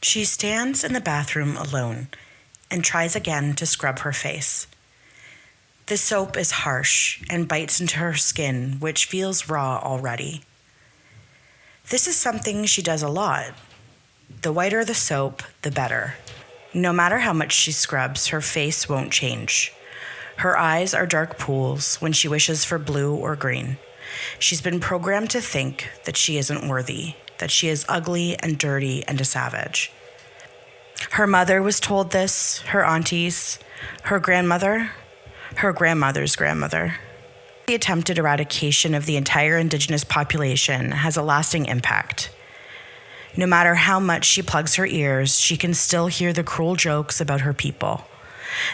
She stands in the bathroom alone and tries again to scrub her face. The soap is harsh and bites into her skin, which feels raw already. This is something she does a lot. The whiter the soap, the better. No matter how much she scrubs, her face won't change. Her eyes are dark pools when she wishes for blue or green. She's been programmed to think that she isn't worthy, that she is ugly and dirty and a savage. Her mother was told this, her aunties, her grandmother, her grandmother's grandmother. The attempted eradication of the entire Indigenous population has a lasting impact. No matter how much she plugs her ears, she can still hear the cruel jokes about her people.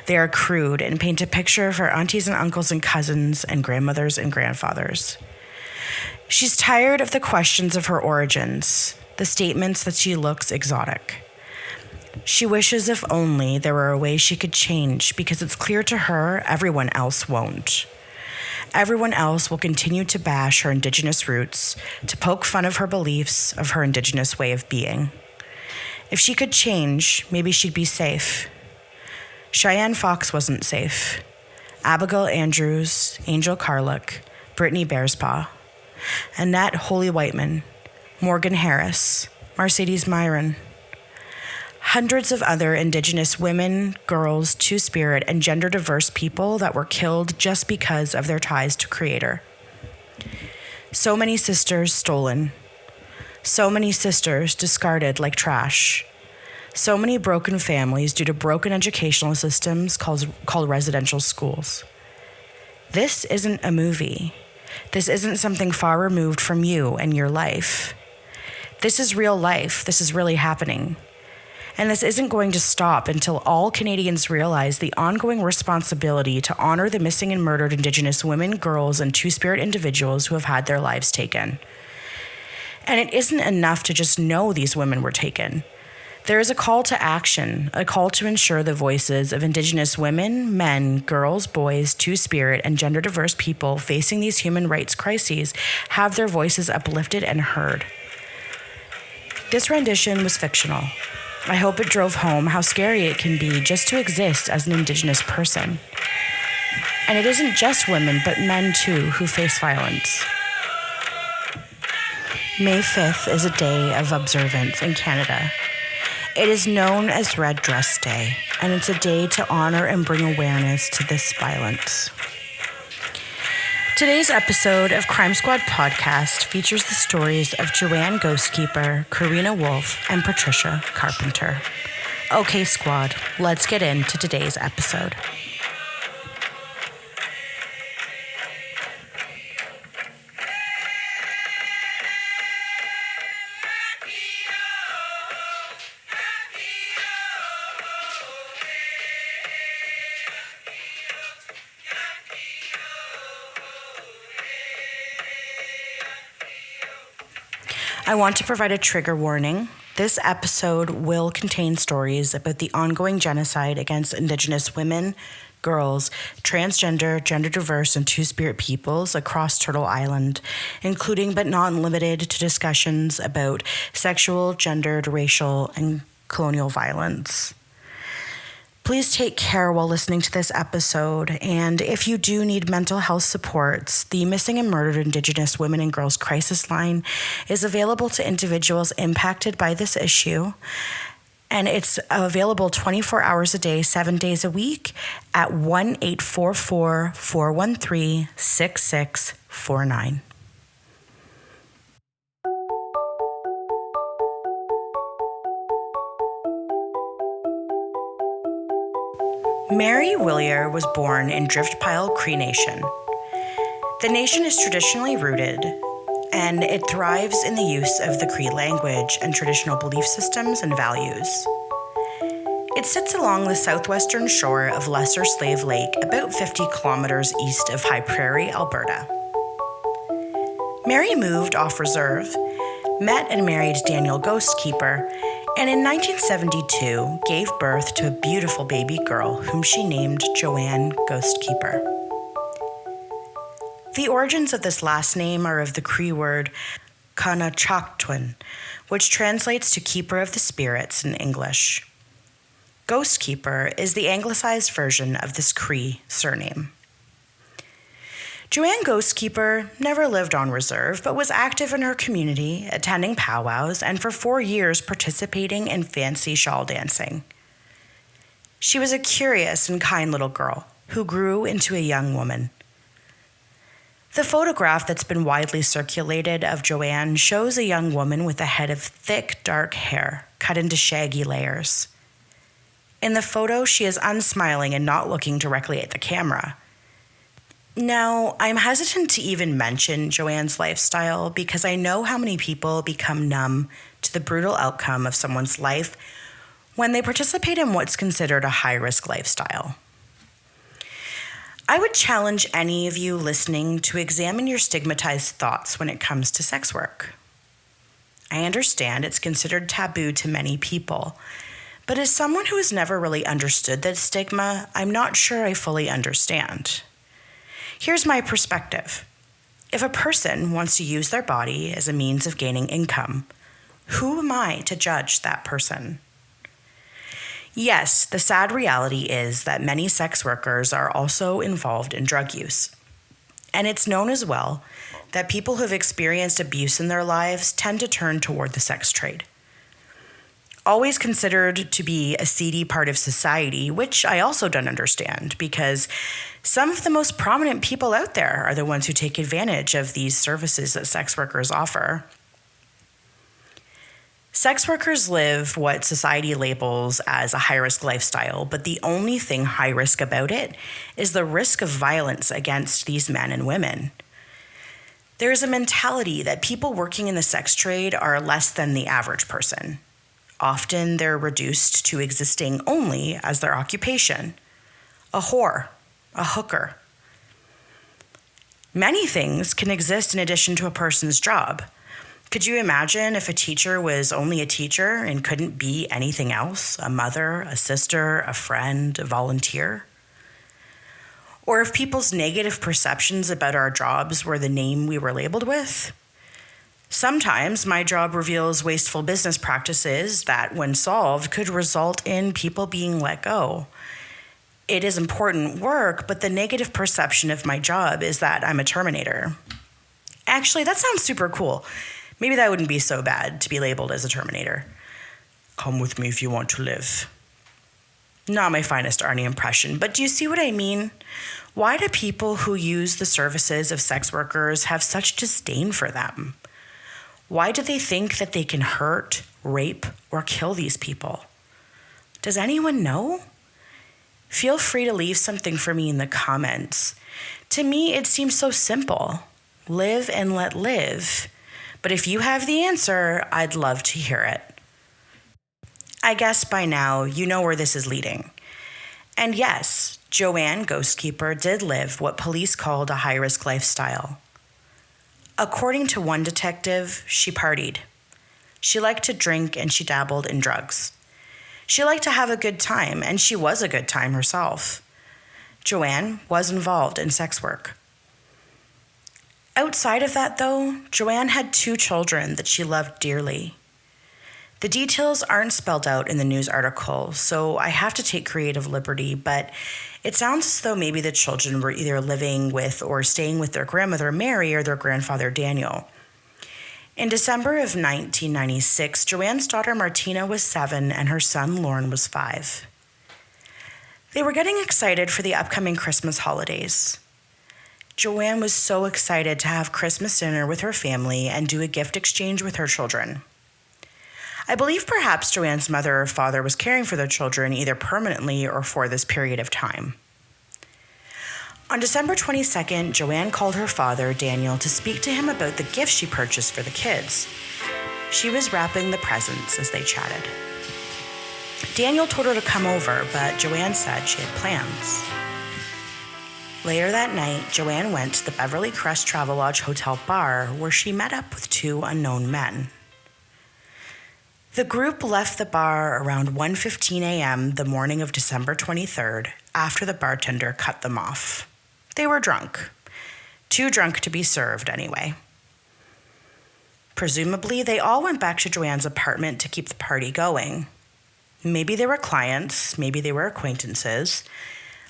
They are crude and paint a picture of her aunties and uncles and cousins and grandmothers and grandfathers. She's tired of the questions of her origins, the statements that she looks exotic. She wishes if only there were a way she could change, because it's clear to her everyone else won't. Everyone else will continue to bash her Indigenous roots, to poke fun of her beliefs, of her Indigenous way of being. If she could change, maybe she'd be safe. Cheyenne Fox wasn't safe. Abigail Andrews, Angel Carlick, Brittany Bearspaw, Annette Holy Whiteman, Morgan Harris, Mercedes Myron. Hundreds of other Indigenous women, girls, Two-Spirit, and gender-diverse people that were killed just because of their ties to Creator. So many sisters stolen. So many sisters discarded like trash. So many broken families due to broken educational systems called residential schools. This isn't a movie. This isn't something far removed from you and your life. This is real life. This is really happening. And this isn't going to stop until all Canadians realize the ongoing responsibility to honor the missing and murdered Indigenous women, girls, and Two-Spirit individuals who have had their lives taken. And it isn't enough to just know these women were taken. There is a call to action, a call to ensure the voices of Indigenous women, men, girls, boys, Two-Spirit, and gender-diverse people facing these human rights crises have their voices uplifted and heard. This rendition was fictional. I hope it drove home how scary it can be just to exist as an Indigenous person. And it isn't just women, but men too, who face violence. May 5th is a day of observance in Canada. It is known as Red Dress Day, and it's a day to honor and bring awareness to this violence. Today's episode of Crime Squad Podcast features the stories of Joanne Ghostkeeper, Karina Wolfe, and Patricia Carpenter. Okay, squad, let's get into today's episode. I want to provide a trigger warning. This episode will contain stories about the ongoing genocide against Indigenous women, girls, transgender, gender-diverse, and Two-Spirit peoples across Turtle Island, including but not limited to discussions about sexual, gendered, racial, and colonial violence. Please take care while listening to this episode, and if you do need mental health supports, the Missing and Murdered Indigenous Women and Girls Crisis Line is available to individuals impacted by this issue, and it's available 24 hours a day, 7 days a week at 1-844-413-6649. Mary Willier was born in Driftpile Cree Nation. The nation is traditionally rooted, and it thrives in the use of the Cree language and traditional belief systems and values. It sits along the southwestern shore of Lesser Slave Lake, about 50 kilometers east of High Prairie, Alberta. Mary moved off reserve, met and married Daniel Ghostkeeper, and in 1972 gave birth to a beautiful baby girl whom she named Joanne Ghostkeeper. The origins of this last name are of the Cree word Kanachaktuan, which translates to keeper of the spirits in English. Ghostkeeper is the anglicized version of this Cree surname. Joanne Ghostkeeper never lived on reserve, but was active in her community, attending powwows, and for 4 years participating in fancy shawl dancing. She was a curious and kind little girl who grew into a young woman. The photograph that's been widely circulated of Joanne shows a young woman with a head of thick, dark hair cut into shaggy layers. In the photo, she is unsmiling and not looking directly at the camera. Now, I'm hesitant to even mention Joanne's lifestyle because I know how many people become numb to the brutal outcome of someone's life when they participate in what's considered a high-risk lifestyle. I would challenge any of you listening to examine your stigmatized thoughts when it comes to sex work. I understand it's considered taboo to many people, but as someone who has never really understood that stigma, I'm not sure I fully understand. Here's my perspective. If a person wants to use their body as a means of gaining income, who am I to judge that person? Yes, the sad reality is that many sex workers are also involved in drug use. And it's known as well that people who have experienced abuse in their lives tend to turn toward the sex trade. Always considered to be a seedy part of society, which I also don't understand because some of the most prominent people out there are the ones who take advantage of these services that sex workers offer. Sex workers live what society labels as a high-risk lifestyle, but the only thing high-risk about it is the risk of violence against these men and women. There is a mentality that people working in the sex trade are less than the average person. Often they're reduced to existing only as their occupation, a whore, a hooker. Many things can exist in addition to a person's job. Could you imagine if a teacher was only a teacher and couldn't be anything else? A mother, a sister, a friend, a volunteer? Or if people's negative perceptions about our jobs were the name we were labeled with? Sometimes my job reveals wasteful business practices that, when solved, could result in people being let go. It is important work, but the negative perception of my job is that I'm a terminator. Actually, that sounds super cool. Maybe that wouldn't be so bad to be labeled as a terminator. Come with me if you want to live. Not my finest Arnie impression, but do you see what I mean? Why do people who use the services of sex workers have such disdain for them? Why do they think that they can hurt, rape, or kill these people? Does anyone know? Feel free to leave something for me in the comments. To me, it seems so simple. Live and let live. But if you have the answer, I'd love to hear it. I guess by now you know where this is leading. And yes, Joanne Ghostkeeper did live what police called a high-risk lifestyle. According to one detective, she partied. She liked to drink and she dabbled in drugs. She liked to have a good time, and she was a good time herself. Joanne was involved in sex work. Outside of that, though, Joanne had 2 children that she loved dearly. The details aren't spelled out in the news article, so I have to take creative liberty, but it sounds as though maybe the children were either living with or staying with their grandmother Mary or their grandfather Daniel. In December of 1996, Joanne's daughter Martina was 7 and her son Lauren was 5. They were getting excited for the upcoming Christmas holidays. Joanne was so excited to have Christmas dinner with her family and do a gift exchange with her children. I believe perhaps Joanne's mother or father was caring for their children either permanently or for this period of time. On December 22nd, Joanne called her father, Daniel, to speak to him about the gifts she purchased for the kids. She was wrapping the presents as they chatted. Daniel told her to come over, but Joanne said she had plans. Later that night, Joanne went to the Beverly Crest Travelodge Hotel bar where she met up with 2 unknown men. The group left the bar around 1:15 a.m. the morning of December 23rd after the bartender cut them off. They were drunk. Too drunk to be served anyway. Presumably, they all went back to Joanne's apartment to keep the party going. Maybe they were clients, maybe they were acquaintances.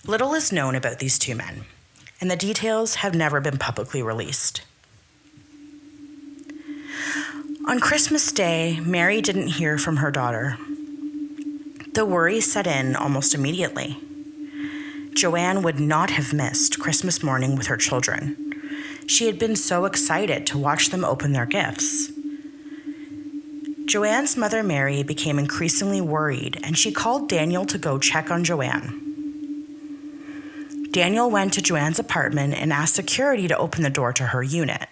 Little is known about these two men, and the details have never been publicly released. On Christmas Day, Mary didn't hear from her daughter. The worry set in almost immediately. Joanne would not have missed Christmas morning with her children. She had been so excited to watch them open their gifts. Joanne's mother, Mary, became increasingly worried, and she called Daniel to go check on Joanne. Daniel went to Joanne's apartment and asked security to open the door to her unit.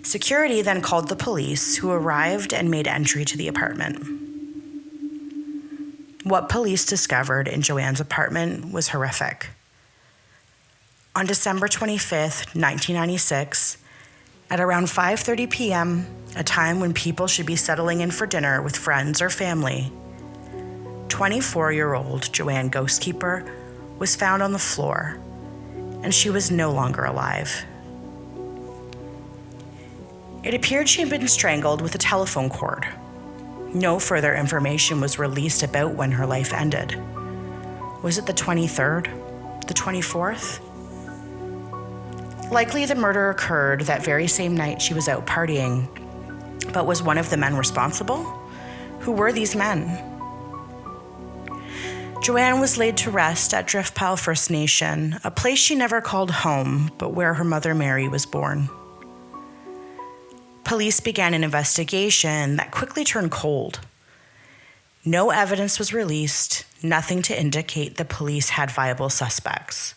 Security then called the police, who arrived and made entry to the apartment. What police discovered in Joanne's apartment was horrific. On December 25th, 1996, at around 5:30 p.m., a time when people should be settling in for dinner with friends or family, 24-year-old Joanne Ghostkeeper was found on the floor, and she was no longer alive. It appeared she had been strangled with a telephone cord. No further information was released about when her life ended. Was it the 23rd? The 24th? Likely the murder occurred that very same night she was out partying. But was one of the men responsible? Who were these men? Joanne was laid to rest at Driftpile First Nation, a place she never called home, but where her mother Mary was born. Police began an investigation that quickly turned cold. No evidence was released, nothing to indicate the police had viable suspects.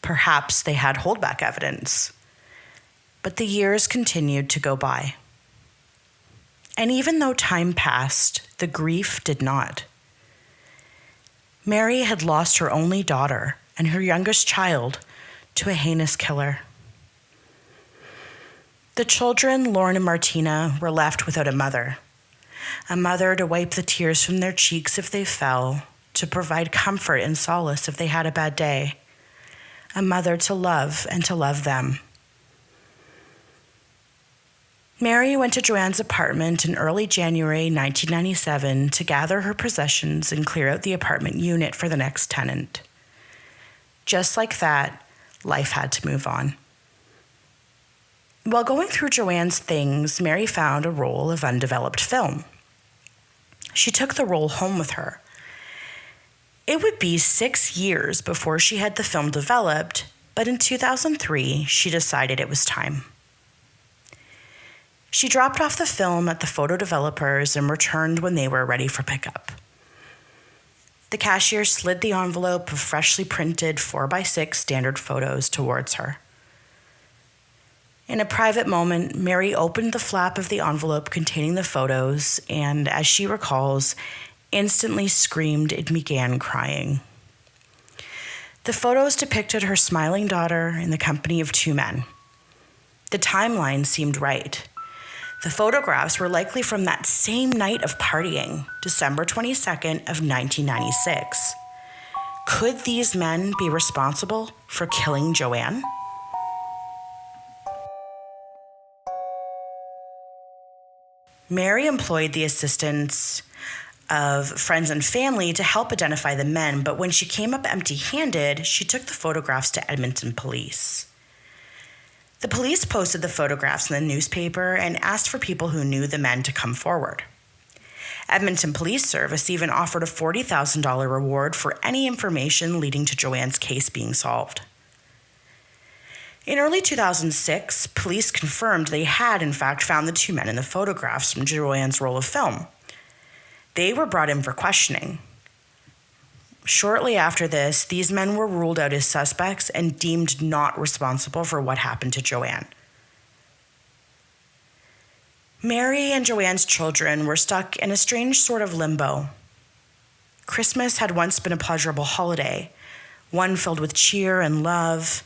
Perhaps they had holdback evidence. But the years continued to go by. And even though time passed, the grief did not. Mary had lost her only daughter and her youngest child to a heinous killer. The children, Lauren and Martina, were left without a mother to wipe the tears from their cheeks if they fell, to provide comfort and solace if they had a bad day, a mother to love and to love them. Mary went to Joanne's apartment in early January 1997 to gather her possessions and clear out the apartment unit for the next tenant. Just like that, life had to move on. While going through Joanne's things, Mary found a roll of undeveloped film. She took the roll home with her. It would be 6 years before she had the film developed, but in 2003, she decided it was time. She dropped off the film at the photo developers and returned when they were ready for pickup. The cashier slid the envelope of freshly printed 4x6 standard photos towards her. In a private moment, Mary opened the flap of the envelope containing the photos and, as she recalls, instantly screamed and began crying. The photos depicted her smiling daughter in the company of two men. The timeline seemed right. The photographs were likely from that same night of partying, December 22nd of 1996. Could these men be responsible for killing Joanne? Mary employed the assistance of friends and family to help identify the men, but when she came up empty-handed, she took the photographs to Edmonton police. The police posted the photographs in the newspaper and asked for people who knew the men to come forward. Edmonton Police Service even offered a $40,000 reward for any information leading to Joanne's case being solved. In early 2006, police confirmed they had, in fact, found the two men in the photographs from Joanne's roll of film. They were brought in for questioning. Shortly after this, these men were ruled out as suspects and deemed not responsible for what happened to Joanne. Mary and Joanne's children were stuck in a strange sort of limbo. Christmas had once been a pleasurable holiday, one filled with cheer and love,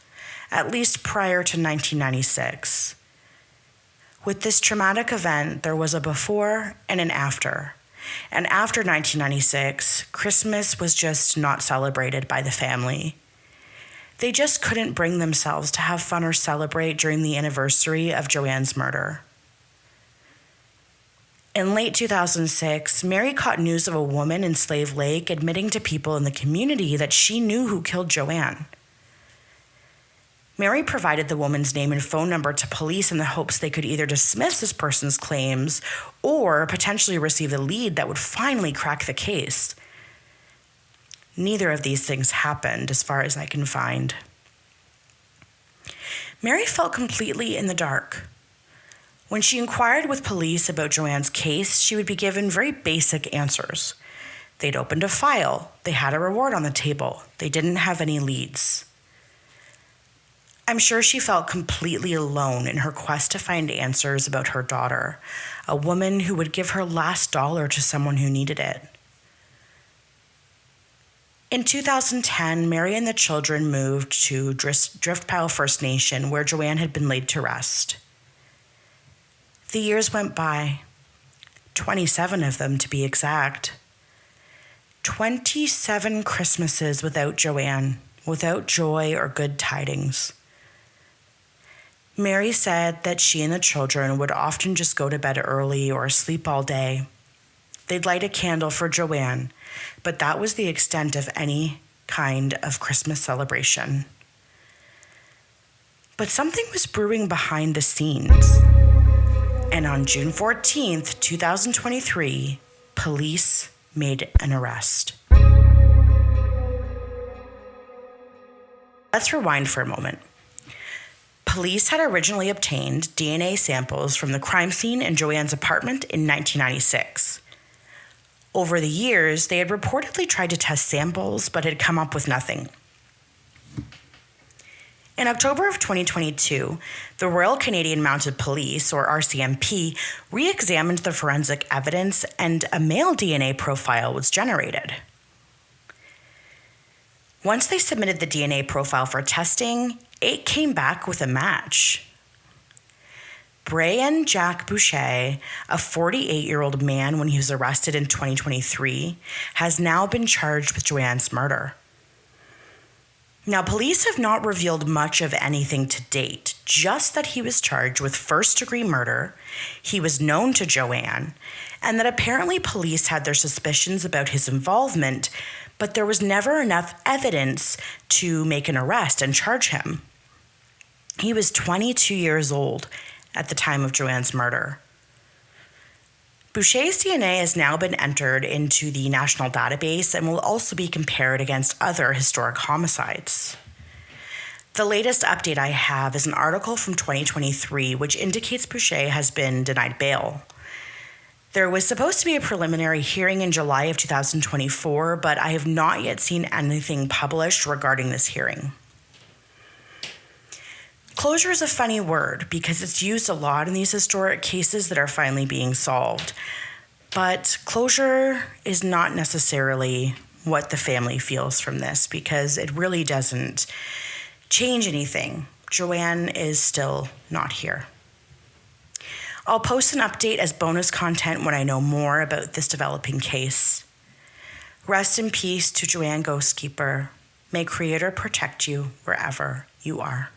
at least prior to 1996. With this traumatic event, there was a before and an after. And after 1996, Christmas was just not celebrated by the family. They just couldn't bring themselves to have fun or celebrate during the anniversary of Joanne's murder. In late 2006, Mary caught news of a woman in Slave Lake admitting to people in the community that she knew who killed Joanne. Mary provided the woman's name and phone number to police in the hopes they could either dismiss this person's claims or potentially receive a lead that would finally crack the case. Neither of these things happened, as far as I can find. Mary felt completely in the dark. When she inquired with police about Joanne's case, she would be given very basic answers. They'd opened a file. They had a reward on the table. They didn't have any leads. I'm sure she felt completely alone in her quest to find answers about her daughter, a woman who would give her last dollar to someone who needed it. In 2010, Mary and the children moved to Driftpile First Nation, where Joanne had been laid to rest. The years went by, 27 of them to be exact. 27 Christmases without Joanne, without joy or good tidings. Mary said that she and the children would often just go to bed early or sleep all day. They'd light a candle for Joanne, but that was the extent of any kind of Christmas celebration. But something was brewing behind the scenes. And on June 14th, 2023, police made an arrest. Let's rewind for a moment. Police had originally obtained DNA samples from the crime scene in Joanne's apartment in 1996. Over the years, they had reportedly tried to test samples, but had come up with nothing. In October of 2022, the Royal Canadian Mounted Police, or RCMP, re-examined the forensic evidence and a male DNA profile was generated. Once they submitted the DNA profile for testing, it came back with a match. Brian Jack Boucher, a 48-year-old man when he was arrested in 2023, has now been charged with Joanne's murder. Now, police have not revealed much of anything to date, just that he was charged with first-degree murder, he was known to Joanne, and that apparently police had their suspicions about his involvement, but there was never enough evidence to make an arrest and charge him. He was 22 years old at the time of Joanne's murder. Boucher's DNA has now been entered into the national database and will also be compared against other historic homicides. The latest update I have is an article from 2023 which indicates Boucher has been denied bail. There was supposed to be a preliminary hearing in July of 2024, but I have not yet seen anything published regarding this hearing. Closure is a funny word because it's used a lot in these historic cases that are finally being solved. But closure is not necessarily what the family feels from this because it really doesn't change anything. Joanne is still not here. I'll post an update as bonus content when I know more about this developing case. Rest in peace to Joanne Ghostkeeper. May Creator protect you wherever you are.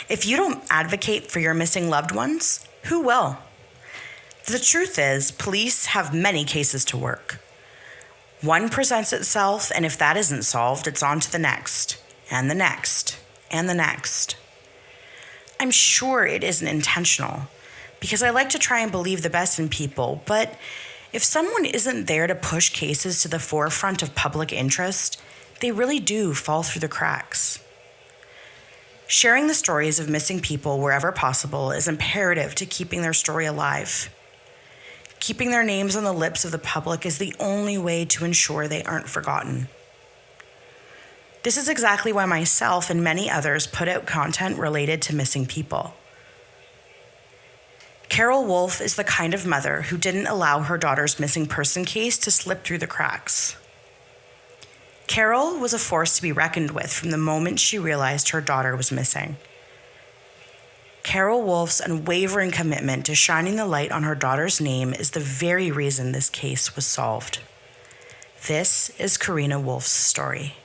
If you don't advocate for your missing loved ones, who will? The truth is, police have many cases to work. One presents itself, and if that isn't solved, it's on to the next, and the next, and the next. I'm sure it isn't intentional, because I like to try and believe the best in people, but if someone isn't there to push cases to the forefront of public interest, They really do fall through the cracks. Sharing the stories of missing people wherever possible is imperative to keeping their story alive. Keeping their names on the lips of the public is the only way to ensure they aren't forgotten. This is exactly why myself and many others put out content related to missing people. Karina Wolfe is the kind of mother who didn't allow her daughter's missing person case to slip through the cracks. Carol was a force to be reckoned with from the moment she realized her daughter was missing. Karina Wolfe's unwavering commitment to shining the light on her daughter's name is the very reason this case was solved. This is Karina Wolfe's story.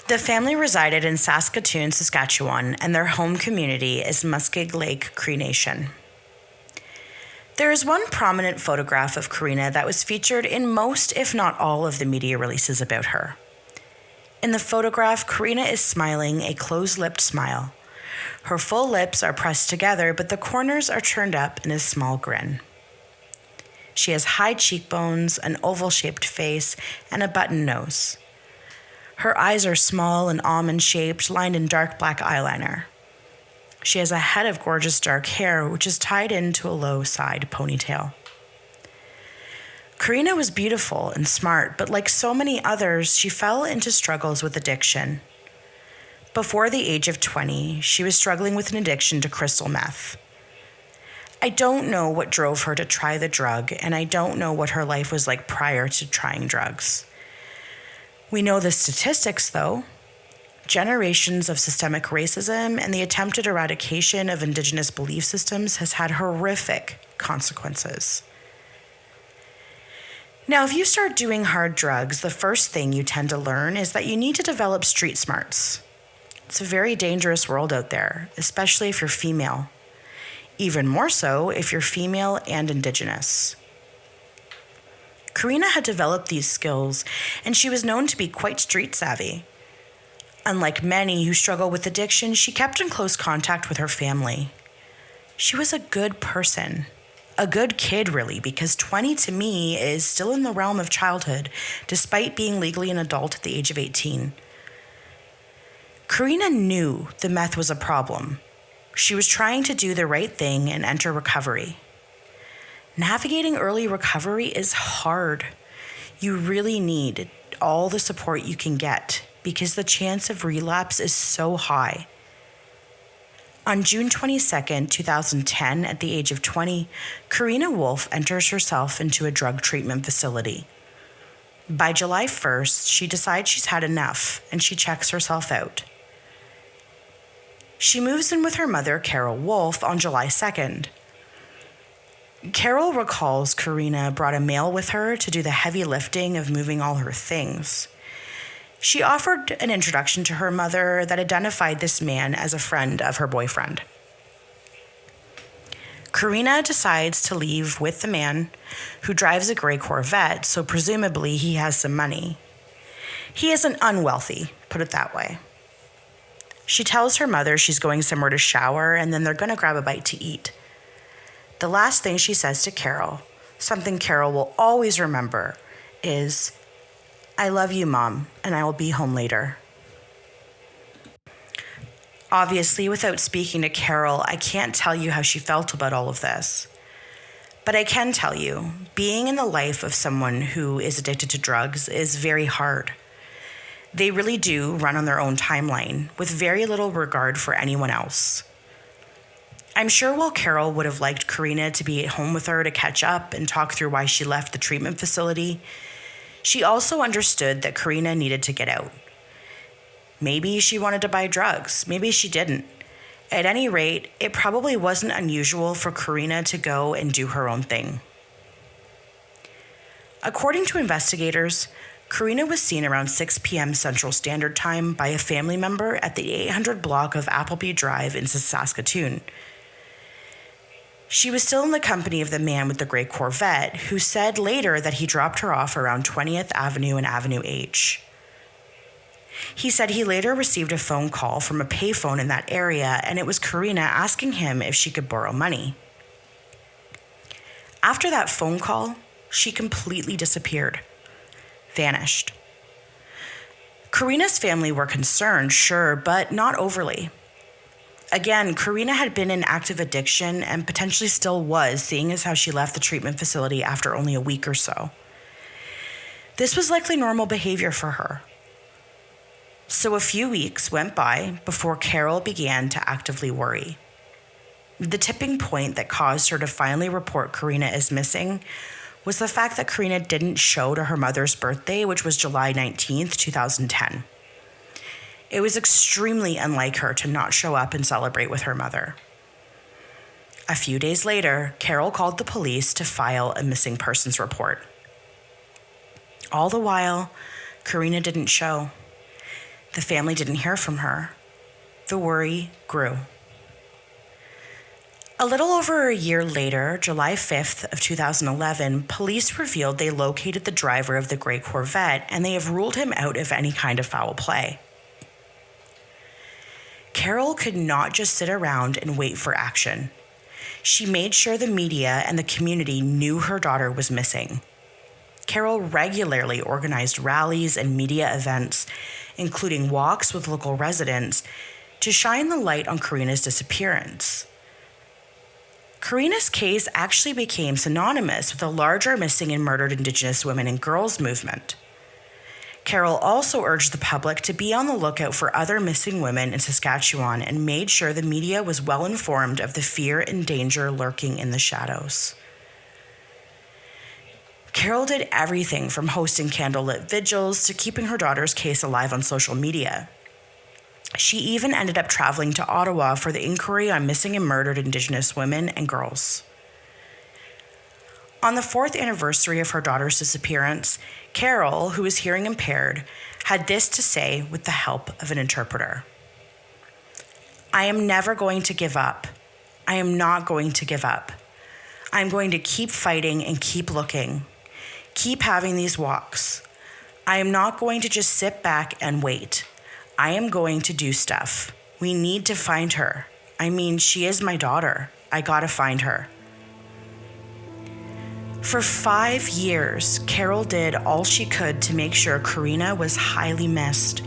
The family resided in Saskatoon, Saskatchewan, and their home community is Muskeg Lake Cree Nation. There is one prominent photograph of Karina that was featured in most, if not all, of the media releases about her. In the photograph, Karina is smiling a closed-lipped smile. Her full lips are pressed together, but the corners are turned up in a small grin. She has high cheekbones, an oval-shaped face, and a button nose. Her eyes are small and almond-shaped, lined in dark black eyeliner. She has a head of gorgeous dark hair, which is tied into a low side ponytail. Karina was beautiful and smart, but like so many others, she fell into struggles with addiction. Before the age of 20, she was struggling with an addiction to crystal meth. I don't know what drove her to try the drug, and I don't know what her life was like prior to trying drugs. We know the statistics, though. Generations of systemic racism and the attempted eradication of Indigenous belief systems has had horrific consequences. Now, if you start doing hard drugs, the first thing you tend to learn is that you need to develop street smarts. It's a very dangerous world out there, especially if you're female. Even more so if you're female and Indigenous. Karina had developed these skills, and she was known to be quite street savvy. Unlike many who struggle with addiction, she kept in close contact with her family. She was a good person. A good kid, really, because 20 to me is still in the realm of childhood, despite being legally an adult at the age of 18. Karina knew the meth was a problem. She was trying to do the right thing and enter recovery. Navigating early recovery is hard. You really need all the support you can get because the chance of relapse is so high. On June 22, 2010, at the age of 20, Karina Wolfe enters herself into a drug treatment facility. By July 1st, she decides she's had enough and she checks herself out. She moves in with her mother, Karina Wolfe, on July 2nd. Carol recalls Karina brought a male with her to do the heavy lifting of moving all her things. She offered an introduction to her mother that identified this man as a friend of her boyfriend. Karina decides to leave with the man, who drives a gray Corvette, so presumably he has some money. He isn't unwealthy, put it that way. She tells her mother she's going somewhere to shower and then they're going to grab a bite to eat. The last thing she says to Carol, something Carol will always remember, is, "I love you, Mom, and I will be home later." Obviously, without speaking to Carol, I can't tell you how she felt about all of this. But I can tell you, being in the life of someone who is addicted to drugs is very hard. They really do run on their own timeline, with very little regard for anyone else. I'm sure while Carol would have liked Karina to be at home with her to catch up and talk through why she left the treatment facility, she also understood that Karina needed to get out. Maybe she wanted to buy drugs. Maybe she didn't. At any rate, it probably wasn't unusual for Karina to go and do her own thing. According to investigators, Karina was seen around 6 p.m. Central Standard Time by a family member at the 800 block of Appleby Drive in Saskatoon. She was still in the company of the man with the gray Corvette, who said later that he dropped her off around 20th Avenue and Avenue H. He said he later received a phone call from a payphone in that area, and it was Karina asking him if she could borrow money. After that phone call, she completely disappeared, vanished. Karina's family were concerned, sure, but not overly. Again, Karina had been in active addiction and potentially still was, seeing as how she left the treatment facility after only a week or so. This was likely normal behavior for her. So a few weeks went by before Carol began to actively worry. The tipping point that caused her to finally report Karina as missing was the fact that Karina didn't show to her mother's birthday, which was July 19th, 2010. It was extremely unlike her to not show up and celebrate with her mother. A few days later, Carol called the police to file a missing persons report. All the while, Karina didn't show. The family didn't hear from her. The worry grew. A little over a year later, July 5th of 2011, police revealed they located the driver of the gray Corvette and they have ruled him out of any kind of foul play. Carol could not just sit around and wait for action. She made sure the media and the community knew her daughter was missing. Carol regularly organized rallies and media events, including walks with local residents, to shine the light on Karina's disappearance. Karina's case actually became synonymous with the larger missing and murdered Indigenous women and girls movement. Carol also urged the public to be on the lookout for other missing women in Saskatchewan and made sure the media was well informed of the fear and danger lurking in the shadows. Carol did everything from hosting candlelit vigils to keeping her daughter's case alive on social media. She even ended up traveling to Ottawa for the inquiry on missing and murdered Indigenous women and girls. On the 4th anniversary of her daughter's disappearance, Carol, who was hearing impaired, had this to say with the help of an interpreter. "I am never going to give up. I am not going to give up. I'm going to keep fighting and keep looking. Keep having these walks. I am not going to just sit back and wait. I am going to do stuff. We need to find her. I mean, she is my daughter. I gotta find her." For 5 years, Carol did all she could to make sure Karina was highly missed.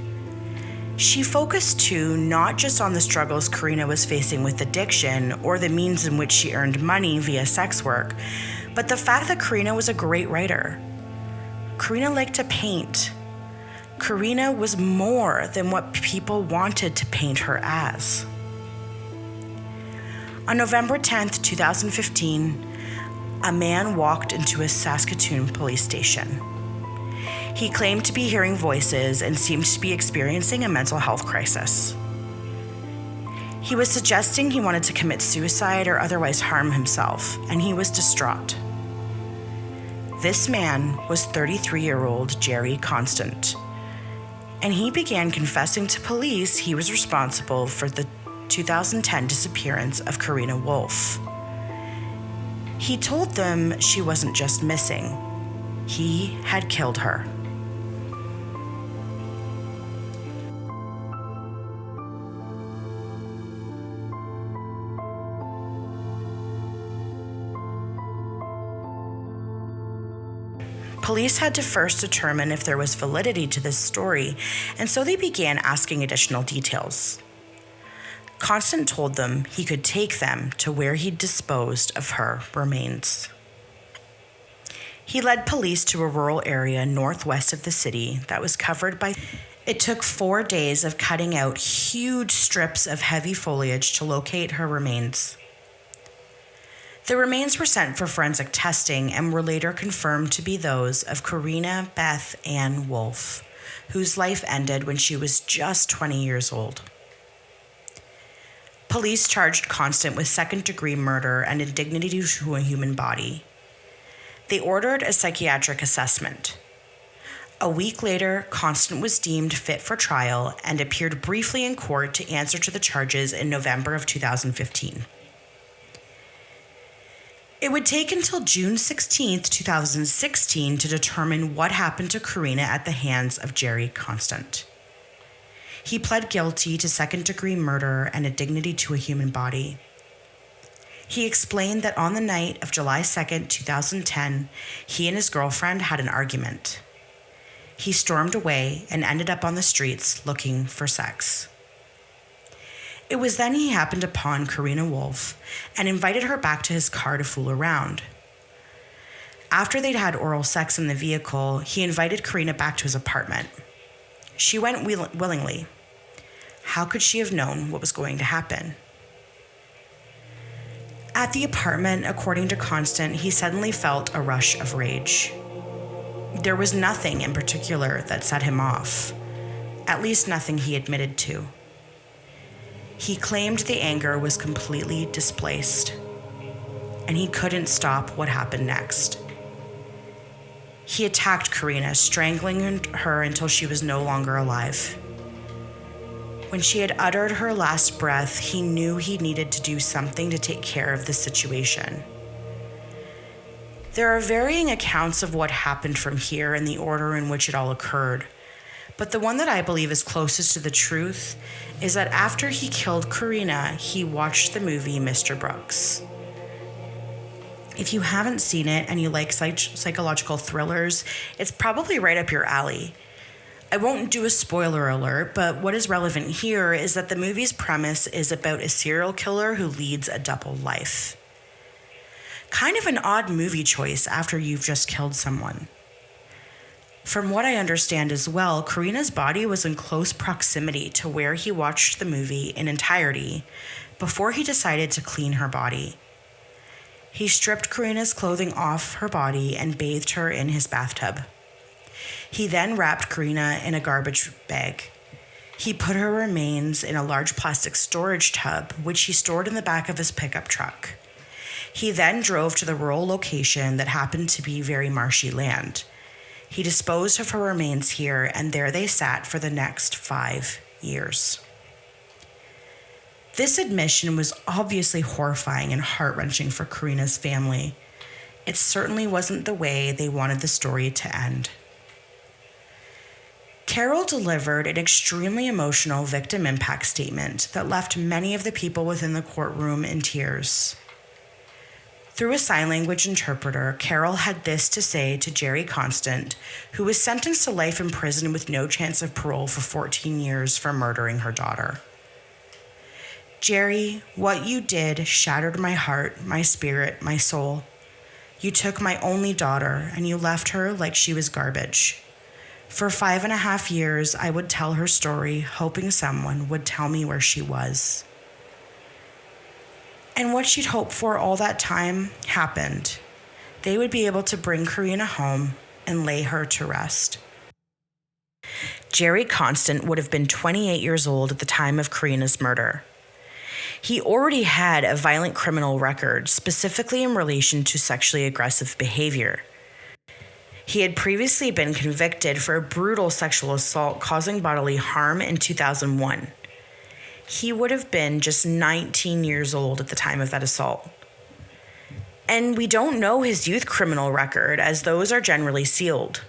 She focused too not just on the struggles Karina was facing with addiction or the means in which she earned money via sex work, but the fact that Karina was a great writer. Karina liked to paint. Karina was more than what people wanted to paint her as. On November 10th, 2015, a man walked into a Saskatoon police station. He claimed to be hearing voices and seemed to be experiencing a mental health crisis. He was suggesting he wanted to commit suicide or otherwise harm himself, and he was distraught. This man was 33-year-old Jerry Constant, and he began confessing to police he was responsible for the 2010 disappearance of Karina Wolfe. He told them she wasn't just missing, he had killed her. Police had to first determine if there was validity to this story, and so they began asking additional details. Constant told them he could take them to where he'd disposed of her remains. He led police to a rural area northwest of the city that was covered by... It took 4 days of cutting out huge strips of heavy foliage to locate her remains. The remains were sent for forensic testing and were later confirmed to be those of Karina Beth Ann Wolfe, whose life ended when she was just 20 years old. Police charged Constant with second-degree murder and indignity to a human body. They ordered a psychiatric assessment. A week later, Constant was deemed fit for trial and appeared briefly in court to answer to the charges in November of 2015. It would take until June 16, 2016 to determine what happened to Karina at the hands of Jerry Constant. He pled guilty to second-degree murder and indignity to a human body. He explained that on the night of July 2nd, 2010, he and his girlfriend had an argument. He stormed away and ended up on the streets looking for sex. It was then he happened upon Karina Wolfe and invited her back to his car to fool around. After they'd had oral sex in the vehicle, he invited Karina back to his apartment. She went willingly. How could she have known what was going to happen? At the apartment, according to Constant, he suddenly felt a rush of rage. There was nothing in particular that set him off, at least nothing he admitted to. He claimed the anger was completely displaced, and he couldn't stop what happened next. He attacked Karina, strangling her until she was no longer alive. When she had uttered her last breath, he knew he needed to do something to take care of the situation. There are varying accounts of what happened from here and the order in which it all occurred, but the one that I believe is closest to the truth is that after he killed Karina, he watched the movie Mr. Brooks. If you haven't seen it and you like psychological thrillers, it's probably right up your alley. I won't do a spoiler alert, but what is relevant here is that the movie's premise is about a serial killer who leads a double life. Kind of an odd movie choice after you've just killed someone. From what I understand as well, Karina's body was in close proximity to where he watched the movie in entirety before he decided to clean her body. He stripped Karina's clothing off her body and bathed her in his bathtub. He then wrapped Karina in a garbage bag. He put her remains in a large plastic storage tub, which he stored in the back of his pickup truck. He then drove to the rural location that happened to be very marshy land. He disposed of her remains here, and there they sat for the next 5 years. This admission was obviously horrifying and heart-wrenching for Karina's family. It certainly wasn't the way they wanted the story to end. Carol delivered an extremely emotional victim impact statement that left many of the people within the courtroom in tears. Through a sign language interpreter, Carol had this to say to Jerry Constant, who was sentenced to life in prison with no chance of parole for 14 years for murdering her daughter. Jerry, what you did shattered my heart, my spirit, my soul. You took my only daughter and you left her like she was garbage. For 5.5 years, I would tell her story, hoping someone would tell me where she was. And what she'd hoped for all that time happened. They would be able to bring Karina home and lay her to rest. Jerry Constant would have been 28 years old at the time of Karina's murder. He already had a violent criminal record, specifically in relation to sexually aggressive behavior. He had previously been convicted for a brutal sexual assault causing bodily harm in 2001. He would have been just 19 years old at the time of that assault. And we don't know his youth criminal record, as those are generally sealed.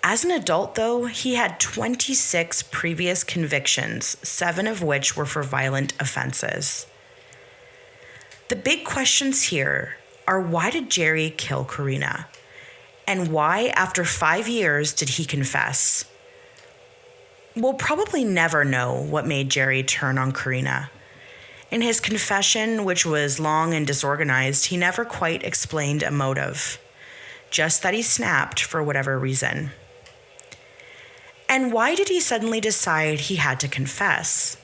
As an adult, though, he had 26 previous convictions, 7 of which were for violent offenses. The big questions here are, why did Jerry kill Karina? And why, after 5 years, did he confess? We'll probably never know what made Jerry turn on Karina. In his confession, which was long and disorganized, he never quite explained a motive, just that he snapped for whatever reason. And why did he suddenly decide he had to confess?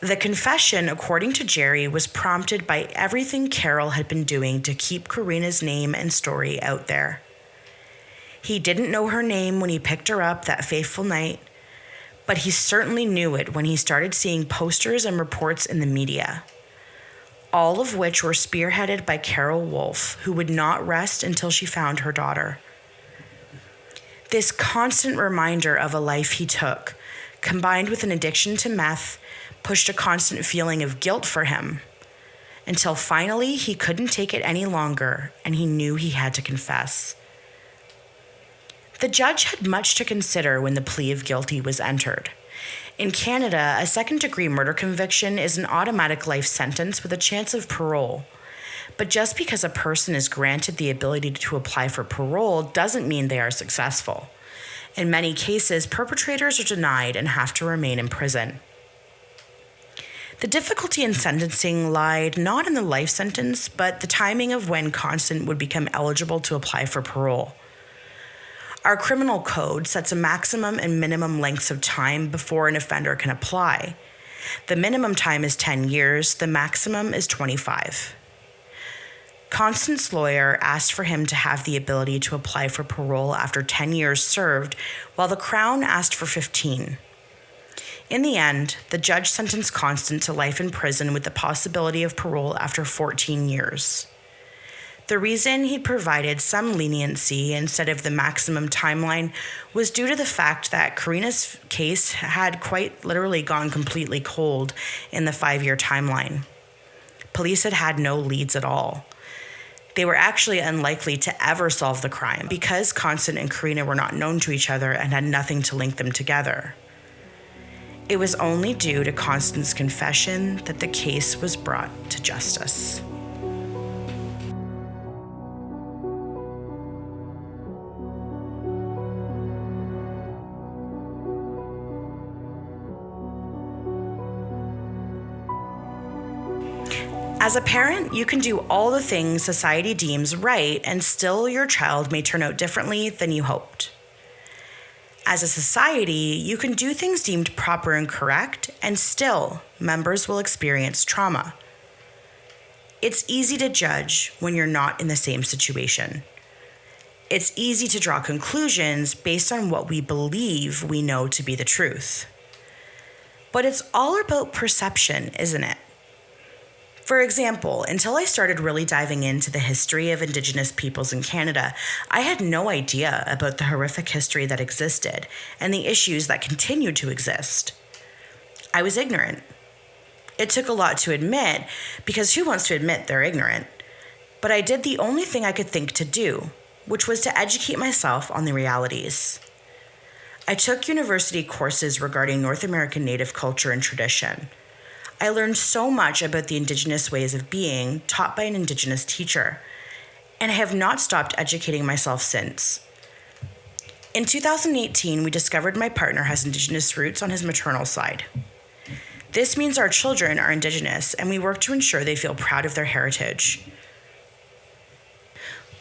The confession, according to Jerry, was prompted by everything Carol had been doing to keep Karina's name and story out there. He didn't know her name when he picked her up that fateful night, but he certainly knew it when he started seeing posters and reports in the media, all of which were spearheaded by Carol Wolfe, who would not rest until she found her daughter. This constant reminder of a life he took, combined with an addiction to meth, pushed a constant feeling of guilt for him, until finally he couldn't take it any longer and he knew he had to confess. The judge had much to consider when the plea of guilty was entered. In Canada, a second-degree murder conviction is an automatic life sentence with a chance of parole. But just because a person is granted the ability to apply for parole doesn't mean they are successful. In many cases, perpetrators are denied and have to remain in prison. The difficulty in sentencing lied not in the life sentence, but the timing of when Constant would become eligible to apply for parole. Our criminal code sets a maximum and minimum lengths of time before an offender can apply. The minimum time is 10 years, the maximum is 25. Constant's lawyer asked for him to have the ability to apply for parole after 10 years served, while the Crown asked for 15. In the end, the judge sentenced Constant to life in prison with the possibility of parole after 14 years. The reason he provided some leniency instead of the maximum timeline was due to the fact that Karina's case had quite literally gone completely cold in the 5-year timeline. Police had no leads at all. They were actually unlikely to ever solve the crime because Constant and Karina were not known to each other and had nothing to link them together. It was only due to Constant's confession that the case was brought to justice. As a parent, you can do all the things society deems right, and still your child may turn out differently than you hoped. As a society, you can do things deemed proper and correct, and still members will experience trauma. It's easy to judge when you're not in the same situation. It's easy to draw conclusions based on what we believe we know to be the truth. But it's all about perception, isn't it? For example, until I started really diving into the history of Indigenous peoples in Canada, I had no idea about the horrific history that existed and the issues that continued to exist. I was ignorant. It took a lot to admit, because who wants to admit they're ignorant? But I did the only thing I could think to do, which was to educate myself on the realities. I took university courses regarding North American Native culture and tradition. I learned so much about the Indigenous ways of being taught by an Indigenous teacher, and I have not stopped educating myself since. In 2018, we discovered my partner has Indigenous roots on his maternal side. This means our children are Indigenous, and we work to ensure they feel proud of their heritage.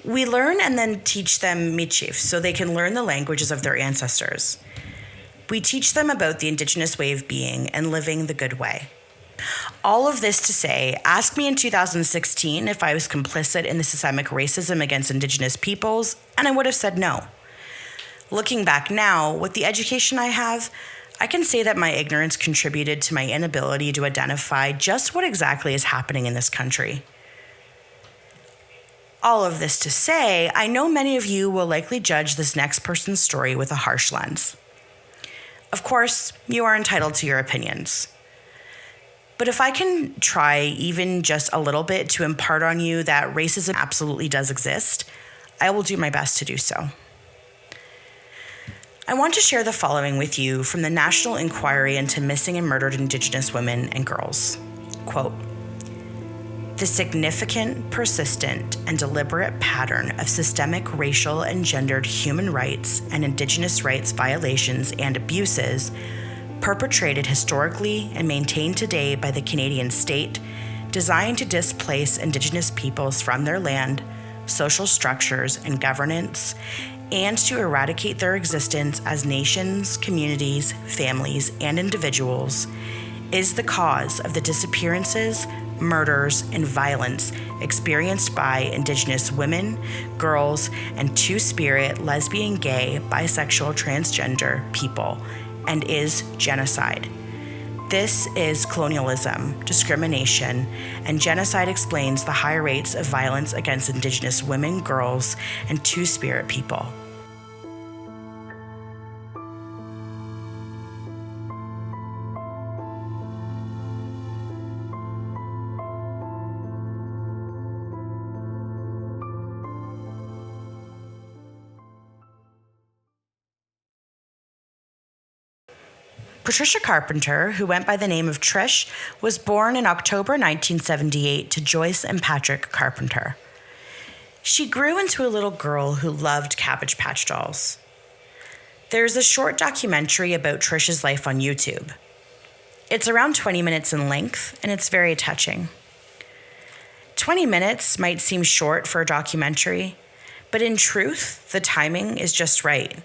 We learn and then teach them Michif so they can learn the languages of their ancestors. We teach them about the Indigenous way of being and living the good way. All of this to say, ask me in 2016 if I was complicit in the systemic racism against Indigenous peoples, and I would have said no. Looking back now, with the education I have, I can say that my ignorance contributed to my inability to identify just what exactly is happening in this country. All of this to say, I know many of you will likely judge this next person's story with a harsh lens. Of course, you are entitled to your opinions. But if I can try even just a little bit to impart on you that racism absolutely does exist, I will do my best to do so. I want to share the following with you from the National Inquiry into Missing and Murdered Indigenous Women and Girls. Quote, "The significant, persistent, and deliberate pattern of systemic racial and gendered human rights and Indigenous rights violations and abuses perpetrated historically and maintained today by the Canadian state, designed to displace Indigenous peoples from their land, social structures, and governance, and to eradicate their existence as nations, communities, families, and individuals, is the cause of the disappearances, murders, and violence experienced by Indigenous women, girls, and two-spirit, lesbian, gay, bisexual, transgender people, and is genocide. This is colonialism, discrimination, and genocide explains the high rates of violence against Indigenous women, girls, and two-spirit people." Patricia Carpenter, who went by the name of Trish, was born in October 1978 to Joyce and Patrick Carpenter. She grew into a little girl who loved Cabbage Patch dolls. There's a short documentary about Trish's life on YouTube. It's around 20 minutes in length, and it's very touching. 20 minutes might seem short for a documentary, but in truth, the timing is just right,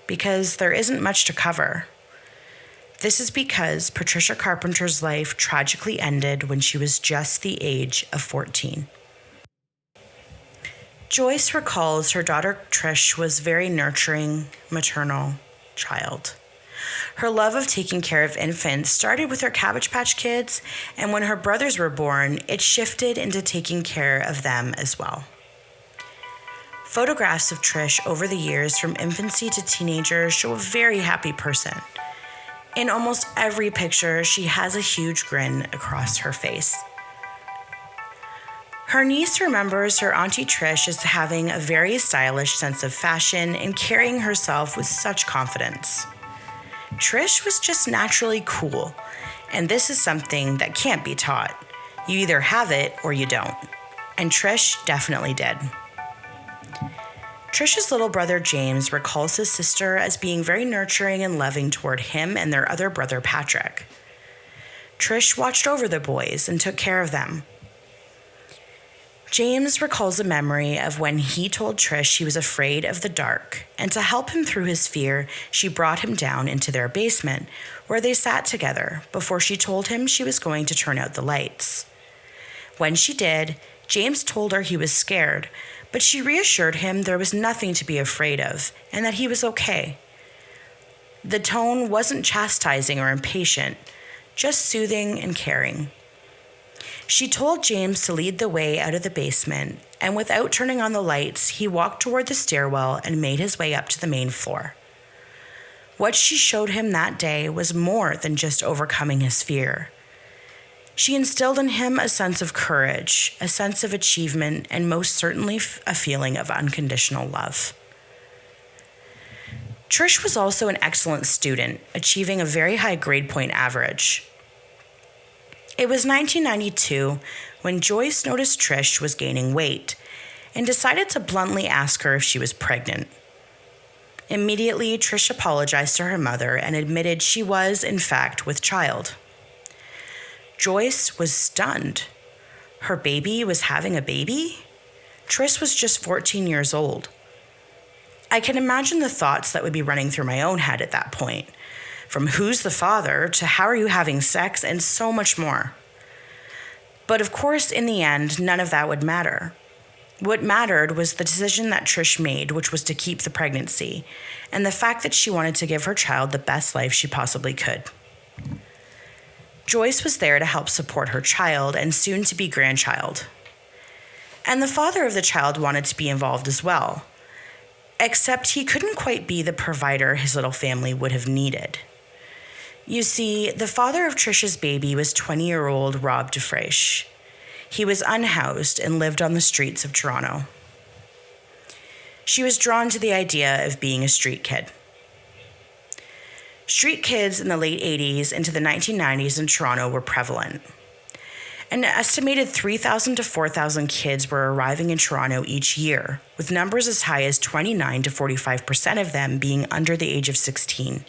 because there isn't much to cover. This is because Patricia Carpenter's life tragically ended when she was just the age of 14. Joyce recalls her daughter Trish was a very nurturing, maternal child. Her love of taking care of infants started with her Cabbage Patch Kids, and when her brothers were born, it shifted into taking care of them as well. Photographs of Trish over the years from infancy to teenager show a very happy person. In almost every picture, she has a huge grin across her face. Her niece remembers her Auntie Trish as having a very stylish sense of fashion and carrying herself with such confidence. Trish was just naturally cool, and this is something that can't be taught. You either have it or you don't, and Trish definitely did. Trish's little brother James recalls his sister as being very nurturing and loving toward him and their other brother Patrick. Trish watched over the boys and took care of them. James recalls a memory of when he told Trish he was afraid of the dark, and to help him through his fear, she brought him down into their basement, where they sat together before she told him she was going to turn out the lights. When she did, James told her he was scared, but she reassured him there was nothing to be afraid of, and that he was okay. The tone wasn't chastising or impatient, just soothing and caring. She told James to lead the way out of the basement, and without turning on the lights, he walked toward the stairwell and made his way up to the main floor. What she showed him that day was more than just overcoming his fear. She instilled in him a sense of courage, a sense of achievement, and most certainly a feeling of unconditional love. Trish was also an excellent student, achieving a very high grade point average. It was 1992 when Joyce noticed Trish was gaining weight and decided to bluntly ask her if she was pregnant. Immediately, Trish apologized to her mother and admitted she was, in fact, with child. Joyce was stunned. Her baby was having a baby? Trish was just 14 years old. I can imagine the thoughts that would be running through my own head at that point. From who's the father to how are you having sex and so much more. But of course, in the end, none of that would matter. What mattered was the decision that Trish made, which was to keep the pregnancy, and the fact that she wanted to give her child the best life she possibly could. Joyce was there to help support her child and soon-to-be grandchild. And the father of the child wanted to be involved as well, except he couldn't quite be the provider his little family would have needed. You see, the father of Trish's baby was 20-year-old Rob DeFreish. He was unhoused and lived on the streets of Toronto. She was drawn to the idea of being a street kid. Street kids in the late 80s into the 1990s in Toronto were prevalent. An estimated 3,000 to 4,000 kids were arriving in Toronto each year, with numbers as high as 29 to 45% of them being under the age of 16.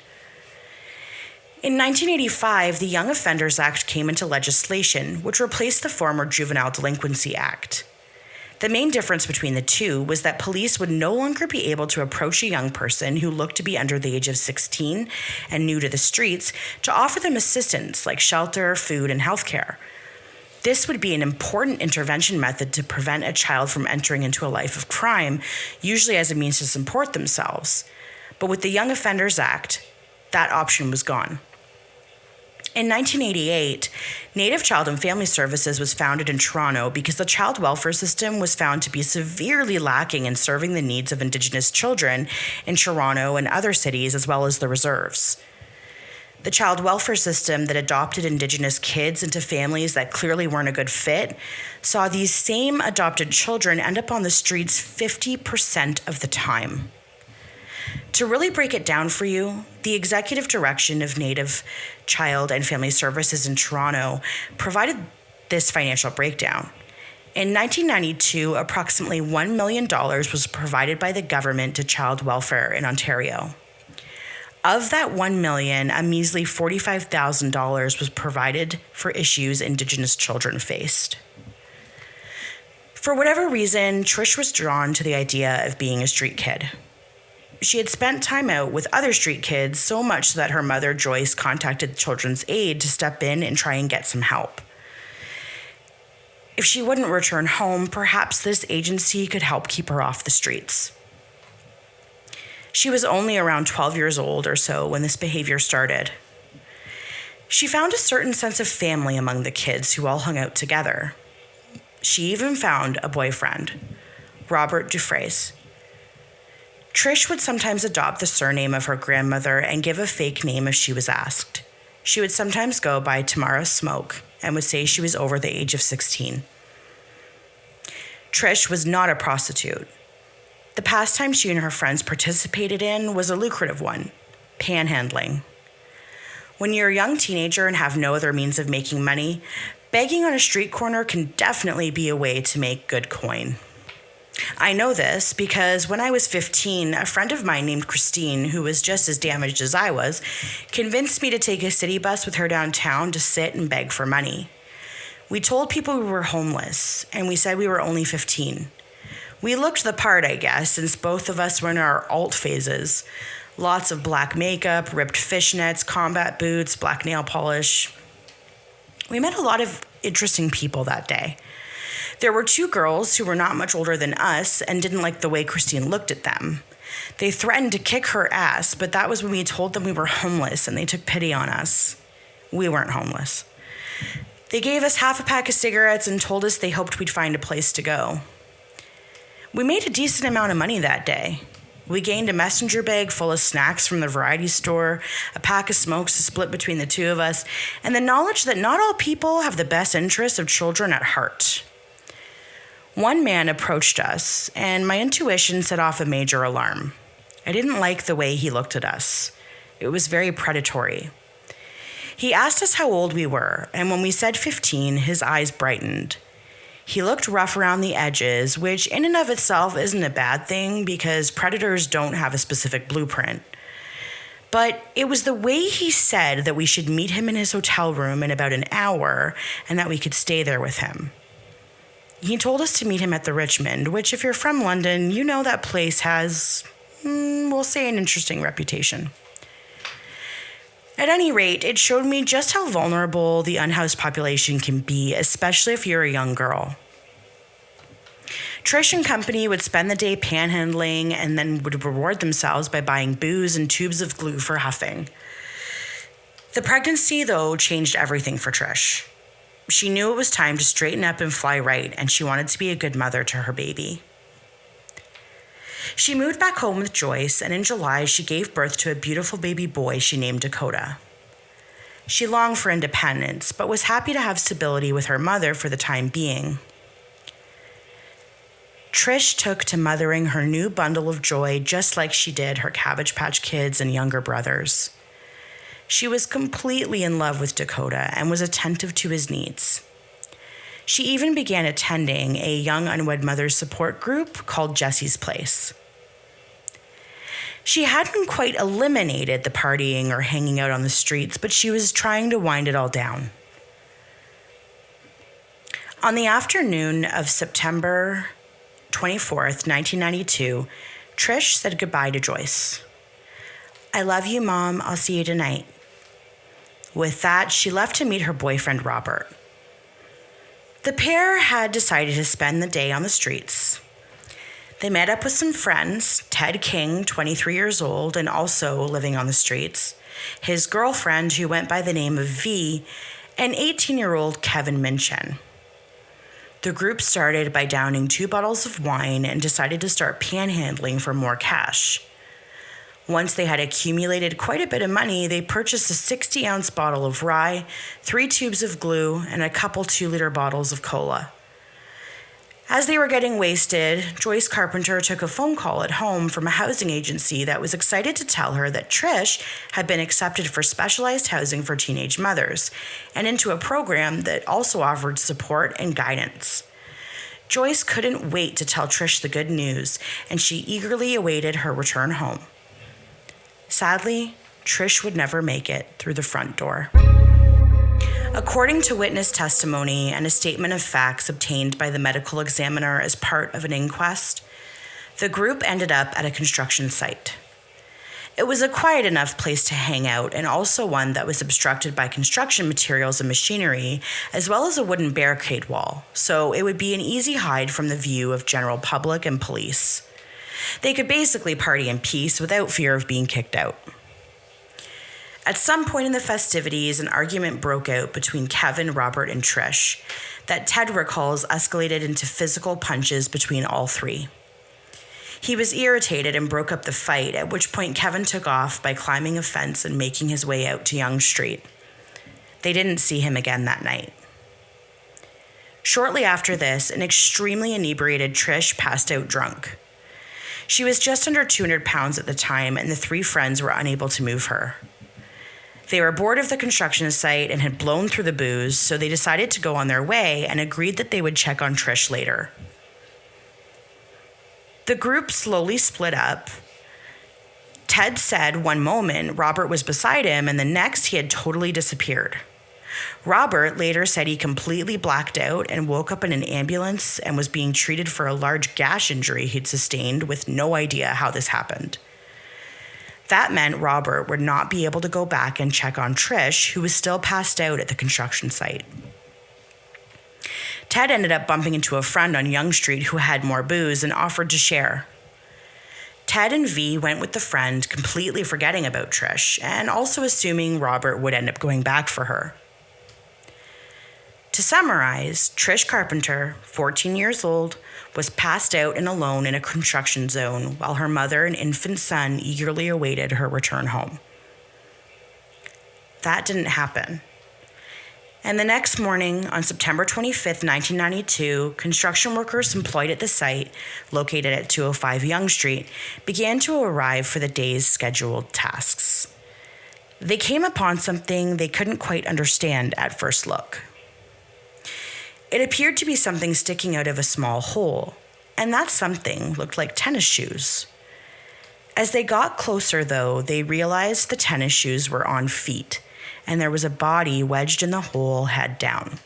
In 1985, the Young Offenders Act came into legislation, which replaced the former Juvenile Delinquency Act. The main difference between the two was that police would no longer be able to approach a young person who looked to be under the age of 16 and new to the streets to offer them assistance like shelter, food, and healthcare. This would be an important intervention method to prevent a child from entering into a life of crime, usually as a means to support themselves. But with the Young Offenders Act, that option was gone. In 1988, Native Child and Family Services was founded in Toronto because the child welfare system was found to be severely lacking in serving the needs of Indigenous children in Toronto and other cities, as well as the reserves. The child welfare system that adopted Indigenous kids into families that clearly weren't a good fit saw these same adopted children end up on the streets 50% of the time. To really break it down for you, the executive direction of Native Child and Family Services in Toronto provided this financial breakdown. In 1992, approximately $1 million was provided by the government to child welfare in Ontario. Of that $1 million, a measly $45,000 was provided for issues Indigenous children faced. For whatever reason, Trish was drawn to the idea of being a street kid. She had spent time out with other street kids so much that her mother, Joyce, contacted Children's Aid to step in and try and get some help. If she wouldn't return home, perhaps this agency could help keep her off the streets. She was only around 12 years old or so when this behavior started. She found a certain sense of family among the kids who all hung out together. She even found a boyfriend, Robert Dufresne. Trish would sometimes adopt the surname of her grandmother and give a fake name if she was asked. She would sometimes go by Tamara Smoke and would say she was over the age of 16. Trish was not a prostitute. The pastime she and her friends participated in was a lucrative one, panhandling. When you're a young teenager and have no other means of making money, begging on a street corner can definitely be a way to make good coin. I know this because when I was 15, a friend of mine named Christine, who was just as damaged as I was, convinced me to take a city bus with her downtown to sit and beg for money. We told people we were homeless, and we said we were only 15. We looked the part, I guess, since both of us were in our alt phases. Lots of black makeup, ripped fishnets, combat boots, black nail polish. We met a lot of interesting people that day. There were two girls who were not much older than us and didn't like the way Christine looked at them. They threatened to kick her ass, but that was when we told them we were homeless and they took pity on us. We weren't homeless. They gave us half a pack of cigarettes and told us they hoped we'd find a place to go. We made a decent amount of money that day. We gained a messenger bag full of snacks from the variety store, a pack of smokes to split between the two of us, and the knowledge that not all people have the best interests of children at heart. One man approached us, and my intuition set off a major alarm. I didn't like the way he looked at us. It was very predatory. He asked us how old we were, and when we said 15, his eyes brightened. He looked rough around the edges, which in and of itself isn't a bad thing because predators don't have a specific blueprint. But it was the way he said that we should meet him in his hotel room in about an hour and that we could stay there with him. He told us to meet him at the Richmond, which if you're from London, you know that place has, we'll say, an interesting reputation. At any rate, it showed me just how vulnerable the unhoused population can be, especially if you're a young girl. Trish and company would spend the day panhandling and then would reward themselves by buying booze and tubes of glue for huffing. The pregnancy, though, changed everything for Trish. She knew it was time to straighten up and fly right, and she wanted to be a good mother to her baby. She moved back home with Joyce, and in July, she gave birth to a beautiful baby boy she named Dakota. She longed for independence, but was happy to have stability with her mother for the time being. Trish took to mothering her new bundle of joy just like she did her Cabbage Patch Kids and younger brothers. She was completely in love with Dakota and was attentive to his needs. She even began attending a young unwed mother's support group called Jessie's Place. She hadn't quite eliminated the partying or hanging out on the streets, but she was trying to wind it all down. On the afternoon of September 24th, 1992, Trish said goodbye to Joyce. "I love you, Mom. I'll see you tonight." With that, she left to meet her boyfriend, Robert. The pair had decided to spend the day on the streets. They met up with some friends, Ted King, 23 years old and also living on the streets, his girlfriend who went by the name of V, and 18-year-old Kevin Minchin. The group started by downing 2 bottles of wine and decided to start panhandling for more cash. Once they had accumulated quite a bit of money, they purchased a 60-ounce bottle of rye, 3 tubes of glue, and a couple 2-liter bottles of cola. As they were getting wasted, Joyce Carpenter took a phone call at home from a housing agency that was excited to tell her that Trish had been accepted for specialized housing for teenage mothers and into a program that also offered support and guidance. Joyce couldn't wait to tell Trish the good news, and she eagerly awaited her return home. Sadly, Trish would never make it through the front door. According to witness testimony and a statement of facts obtained by the medical examiner as part of an inquest, the group ended up at a construction site. It was a quiet enough place to hang out, and also one that was obstructed by construction materials and machinery, as well as a wooden barricade wall, so it would be an easy hide from the view of general public and police. They could basically party in peace without fear of being kicked out. At some point in the festivities, an argument broke out between Kevin, Robert, and Trish that Ted recalls escalated into physical punches between all three. He was irritated and broke up the fight, at which point Kevin took off by climbing a fence and making his way out to Yonge Street. They didn't see him again that night. Shortly after this, an extremely inebriated Trish passed out drunk. She was just under 200 pounds at the time, and the three friends were unable to move her. They were bored of the construction site and had blown through the booze, so they decided to go on their way and agreed that they would check on Trish later. The group slowly split up. Ted said one moment Robert was beside him, and the next he had totally disappeared. Robert later said he completely blacked out and woke up in an ambulance and was being treated for a large gash injury he'd sustained with no idea how this happened. That meant Robert would not be able to go back and check on Trish, who was still passed out at the construction site. Ted ended up bumping into a friend on Yonge Street who had more booze and offered to share. Ted and V went with the friend, completely forgetting about Trish, and also assuming Robert would end up going back for her. To summarize, Trish Carpenter, 14 years old, was passed out and alone in a construction zone while her mother and infant son eagerly awaited her return home. That didn't happen. And the next morning, on September 25th, 1992, construction workers employed at the site, located at 205 Yonge Street, began to arrive for the day's scheduled tasks. They came upon something they couldn't quite understand at first look. It appeared to be something sticking out of a small hole, and that something looked like tennis shoes. As they got closer, though, they realized the tennis shoes were on feet, and there was a body wedged in the hole, head down.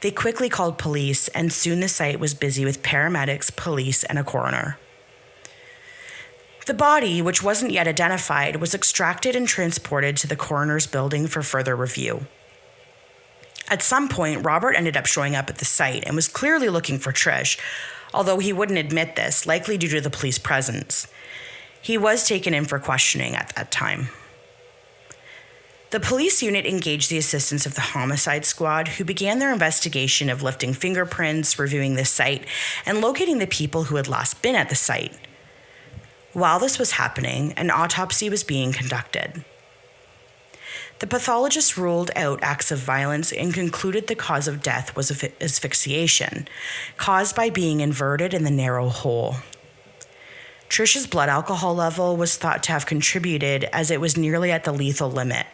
They quickly called police, and soon the site was busy with paramedics, police, and a coroner. The body, which wasn't yet identified, was extracted and transported to the coroner's building for further review. At some point, Robert ended up showing up at the site and was clearly looking for Trish, although he wouldn't admit this, likely due to the police presence. He was taken in for questioning at that time. The police unit engaged the assistance of the homicide squad, who began their investigation of lifting fingerprints, reviewing the site, and locating the people who had last been at the site. While this was happening, an autopsy was being conducted. The pathologist ruled out acts of violence and concluded the cause of death was asphyxiation, caused by being inverted in the narrow hole. Trish's blood alcohol level was thought to have contributed, as it was nearly at the lethal limit.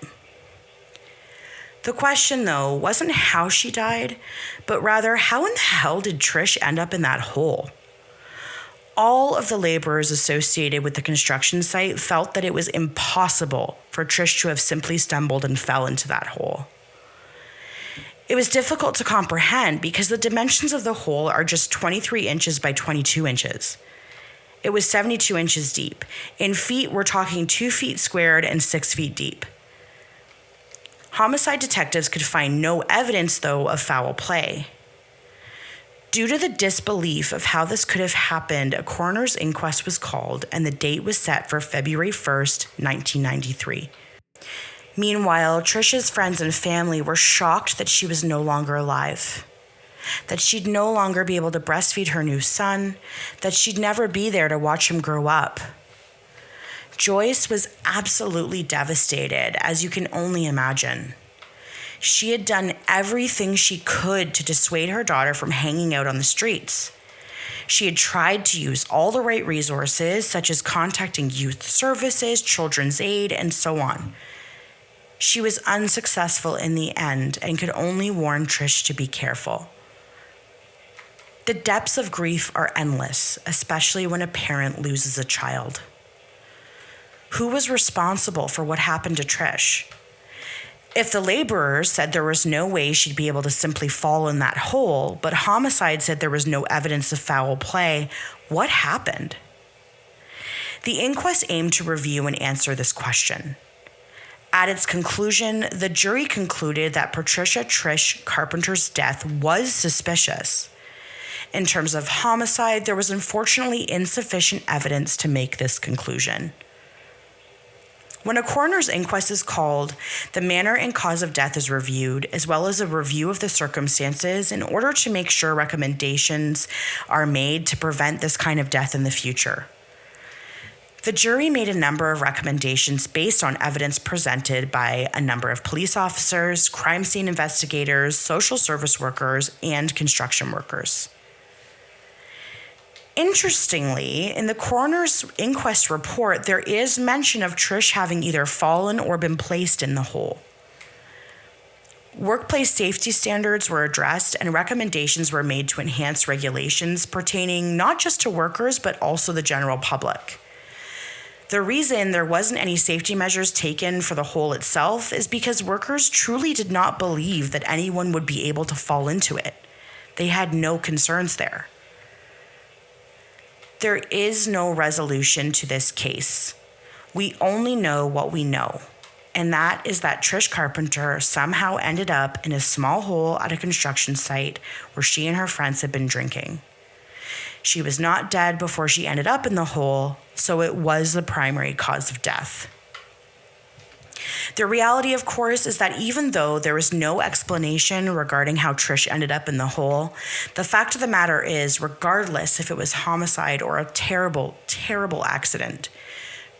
The question, though, wasn't how she died, but rather how in the hell did Trish end up in that hole? All of the laborers associated with the construction site felt that it was impossible for Trish to have simply stumbled and fell into that hole. It was difficult to comprehend because the dimensions of the hole are just 23 inches by 22 inches. It was 72 inches deep. In feet, we're talking 2 feet squared and 6 feet deep. Homicide detectives could find no evidence, though, of foul play. Due to the disbelief of how this could have happened, a coroner's inquest was called, and the date was set for February 1st, 1993. Meanwhile, Trish's friends and family were shocked that she was no longer alive, that she'd no longer be able to breastfeed her new son, that she'd never be there to watch him grow up. Joyce was absolutely devastated, as you can only imagine. She had done everything she could to dissuade her daughter from hanging out on the streets. She had tried to use all the right resources, such as contacting youth services, children's aid, and so on. She was unsuccessful in the end and could only warn Trish to be careful. The depths of grief are endless, especially when a parent loses a child. Who was responsible for what happened to Trish? If the laborers said there was no way she'd be able to simply fall in that hole, but homicide said there was no evidence of foul play, what happened? The inquest aimed to review and answer this question. At its conclusion, the jury concluded that Patricia Trish Carpenter's death was suspicious. In terms of homicide, there was unfortunately insufficient evidence to make this conclusion. When a coroner's inquest is called, the manner and cause of death is reviewed, as well as a review of the circumstances in order to make sure recommendations are made to prevent this kind of death in the future. The jury made a number of recommendations based on evidence presented by a number of police officers, crime scene investigators, social service workers, and construction workers. Interestingly, in the coroner's inquest report, there is mention of Trish having either fallen or been placed in the hole. Workplace safety standards were addressed and recommendations were made to enhance regulations pertaining not just to workers, but also the general public. The reason there wasn't any safety measures taken for the hole itself is because workers truly did not believe that anyone would be able to fall into it. They had no concerns there. There is no resolution to this case. We only know what we know, and that is that Trish Carpenter somehow ended up in a small hole at a construction site where she and her friends had been drinking. She was not dead before she ended up in the hole, so it was the primary cause of death. The reality, of course, is that even though there is no explanation regarding how Trish ended up in the hole, the fact of the matter is, regardless if it was homicide or a terrible, terrible accident,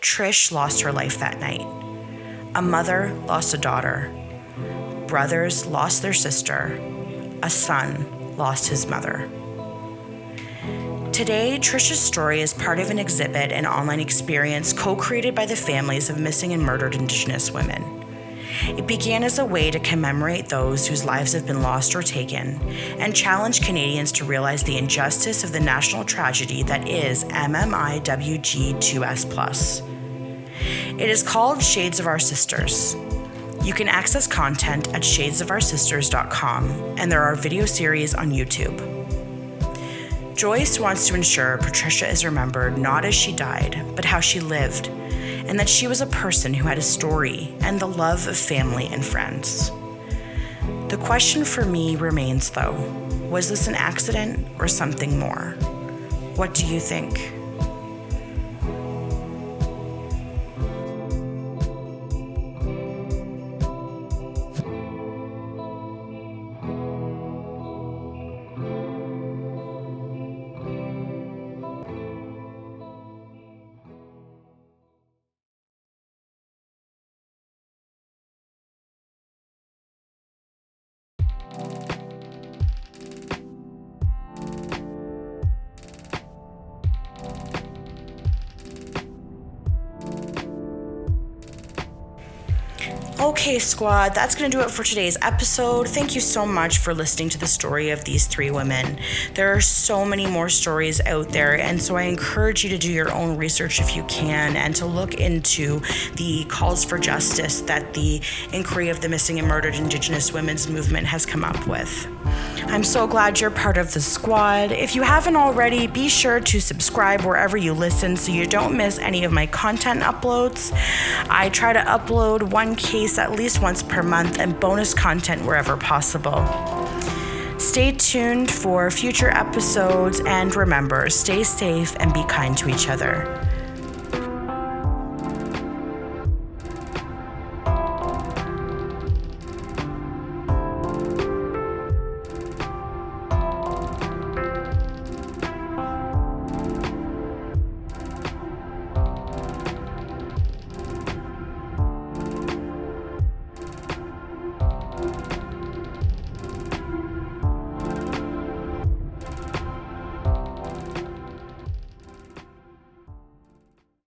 Trish lost her life that night. A mother lost a daughter. Brothers lost their sister. A son lost his mother. Today, Trish's story is part of an exhibit and online experience co-created by the families of missing and murdered Indigenous women. It began as a way to commemorate those whose lives have been lost or taken and challenge Canadians to realize the injustice of the national tragedy that is MMIWG2S+. It is called Shades of Our Sisters. You can access content at shadesofursisters.com, and there are video series on YouTube. Joyce wants to ensure Patricia is remembered not as she died, but how she lived, and that she was a person who had a story and the love of family and friends. The question for me remains, though, was this an accident or something more? What do you think? Okay, squad, that's going to do it for today's episode. Thank you so much for listening to the story of these three women. There are so many more stories out there, and so I encourage you to do your own research if you can, and to look into the calls for justice that the Inquiry of the Missing and Murdered Indigenous Women's movement has come up with. I'm so glad you're part of the squad. If you haven't already, be sure to subscribe wherever you listen so you don't miss any of my content uploads. I try to upload one case at least once per month and bonus content wherever possible. Stay tuned for future episodes, and remember, stay safe and be kind to each other.